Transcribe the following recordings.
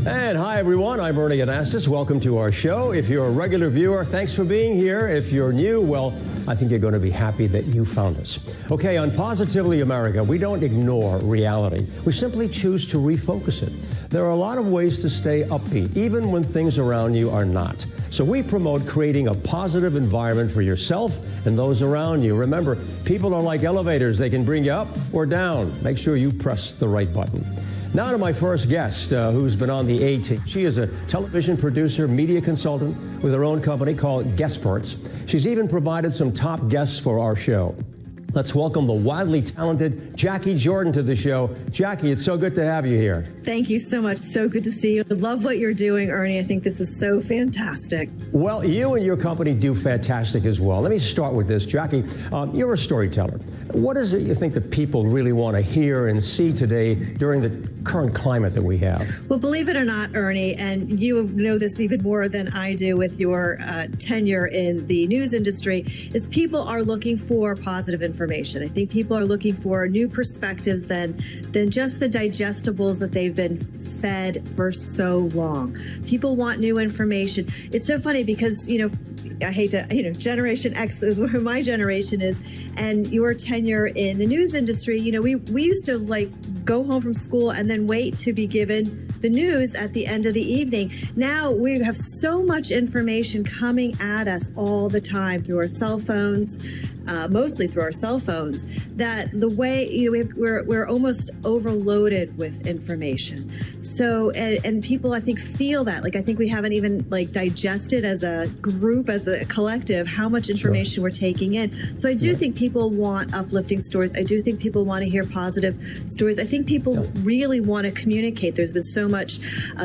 And hi, everyone. I'm Ernie Anastos. Welcome to our show. If you're a regular viewer, thanks for being here. If you're new, well, I think you're going to be happy that you found us. Okay, on Positively America, we don't ignore reality. We simply choose to refocus it. There are a lot of ways to stay upbeat, even when things around you are not. So we promote creating a positive environment for yourself and those around you. Remember, people are like elevators. They can bring you up or down. Make sure you press the right button. Now to my first guest, who's been on the A-Team. She is a television producer, media consultant with her own company called Guestpert. She's even provided some top guests for our show. Let's welcome the wildly talented Jacquie Jordan to the show. Jacquie, it's so good to have you here. Thank you so much. So good to see you. I love what you're doing, Ernie. I think this is so fantastic. Well, you and your company do fantastic as well. Let me start with this. Jacquie, you're a storyteller. What is it you think that people really want to hear and see today during the current climate that we have? Well, believe it or not, Ernie, and you know this even more than I do with your tenure in the news industry, is people are looking for positive information. I think people are looking for new perspectives than just the digestibles that they've been fed for so long. People want new information. It's so funny because, I hate to, Generation X is where my generation is, and your tenure in the news industry, we used to go home from school and then wait to be given the news at the end of the evening. Now we have so much information coming at us all the time through our cell phones, mostly through our cell phones, that the way, we're almost overloaded with information. So, and people, I think, feel that. I think we haven't even digested as a group, as a collective, how much information we're taking in. So I do think people want uplifting stories. I do think people want to hear positive stories. I think people really want to communicate. There's been so much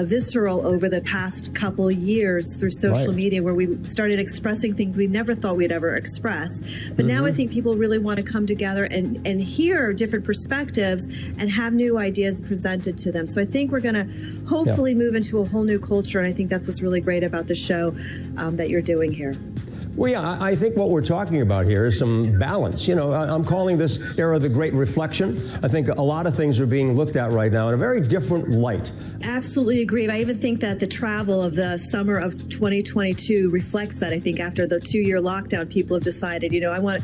visceral over the past couple years through social media, where we started expressing things we never thought we'd ever express. But now I think people really want to come together and hear different perspectives and have new ideas presented to them. So I think we're going to hopefully move into a whole new culture, and I think that's what's really great about the show that you're doing here. Well, yeah, I think what we're talking about here is some balance. I'm calling this era the Great Reflection. I think a lot of things are being looked at right now in a very different light. Absolutely agree. I even think that the travel of the summer of 2022 reflects that. I think after the 2-year lockdown, people have decided, I want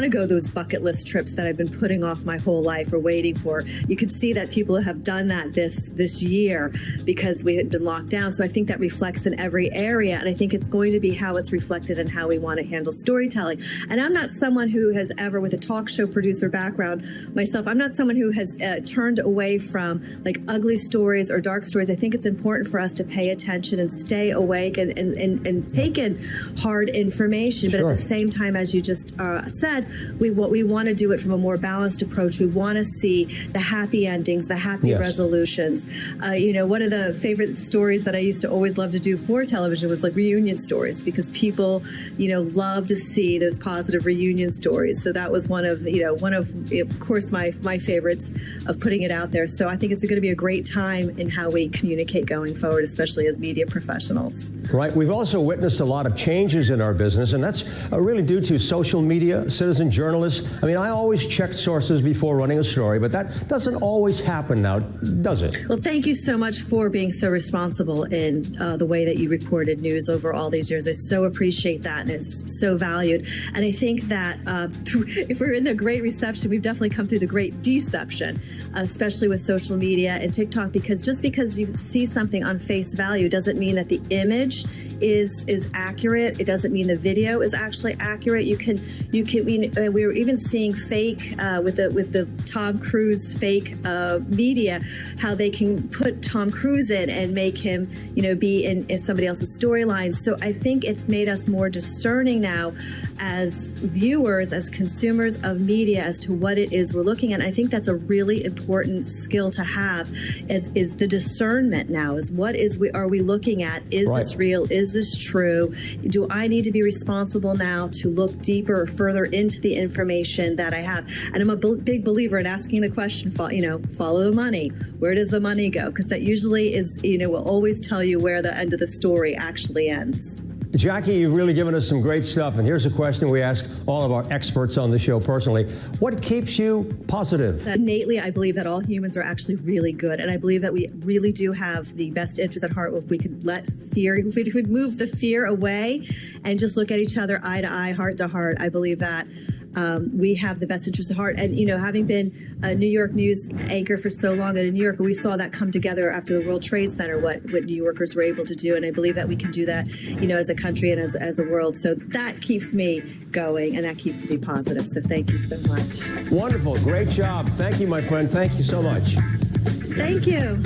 to go those bucket list trips that I've been putting off my whole life or waiting for. You could see that people have done that this year because we had been locked down. So I think that reflects in every area, and I think it's going to be how it's reflected and how we want to handle storytelling. And I'm not someone who has ever, with a talk show producer background myself, I'm not someone who has turned away from ugly stories or dark stories. I think it's important for us to pay attention and stay awake and take in hard information. But at the same time, as you just said, we want to do it from a more balanced approach. We want to see the happy endings, the happy resolutions. One of the favorite stories that I used to always love to do for television was reunion stories, because people, love to see those positive reunion stories. So that was one of course, my favorites of putting it out there. So I think it's going to be a great time in how we communicate going forward, especially as media professionals. Right. We've also witnessed a lot of changes in our business, and that's really due to social media, citizen journalists. I mean, I always check sources before running a story, but that doesn't always happen now, does it? Well, thank you so much for being so responsible in the way that you reported news over all these years. I so appreciate that, and it's so valued. And I think that if we're in the great reception, we've definitely come through the great deception, especially with social media and TikTok, because just because you see something on face value doesn't mean that the image is accurate. It doesn't mean the video is actually accurate. We were even seeing fake with the Tom Cruise fake media, how they can put Tom Cruise in and make him be in somebody else's storyline. So I think it's made us more discerning now as viewers, as consumers of media, as to what it is we're looking at. And I think that's a really important skill to have, is the discernment now, is what are we looking at? Is this real? Is this true? Do I need to be responsible now to look deeper or further into the information that I have? And I'm a big believer in asking the question, follow the money. Where does the money go? Because that usually is, will always tell you where the end of the story actually ends. Jacquie, you've really given us some great stuff, and here's a question we ask all of our experts on the show personally. What keeps you positive? Innately, I believe that all humans are actually really good, and I believe that we really do have the best interests at heart. If we could if we could move the fear away and just look at each other eye to eye, heart to heart, I believe that we have the best interests at heart. And, you know, having been a New York news anchor for so long in New York, we saw that come together after the World Trade Center, what New Yorkers were able to do. And I believe that we can do that, you know, as a country and as a world. So that keeps me going, and that keeps me positive. So thank you so much. Wonderful. Great job. Thank you, my friend. Thank you so much. Thank you.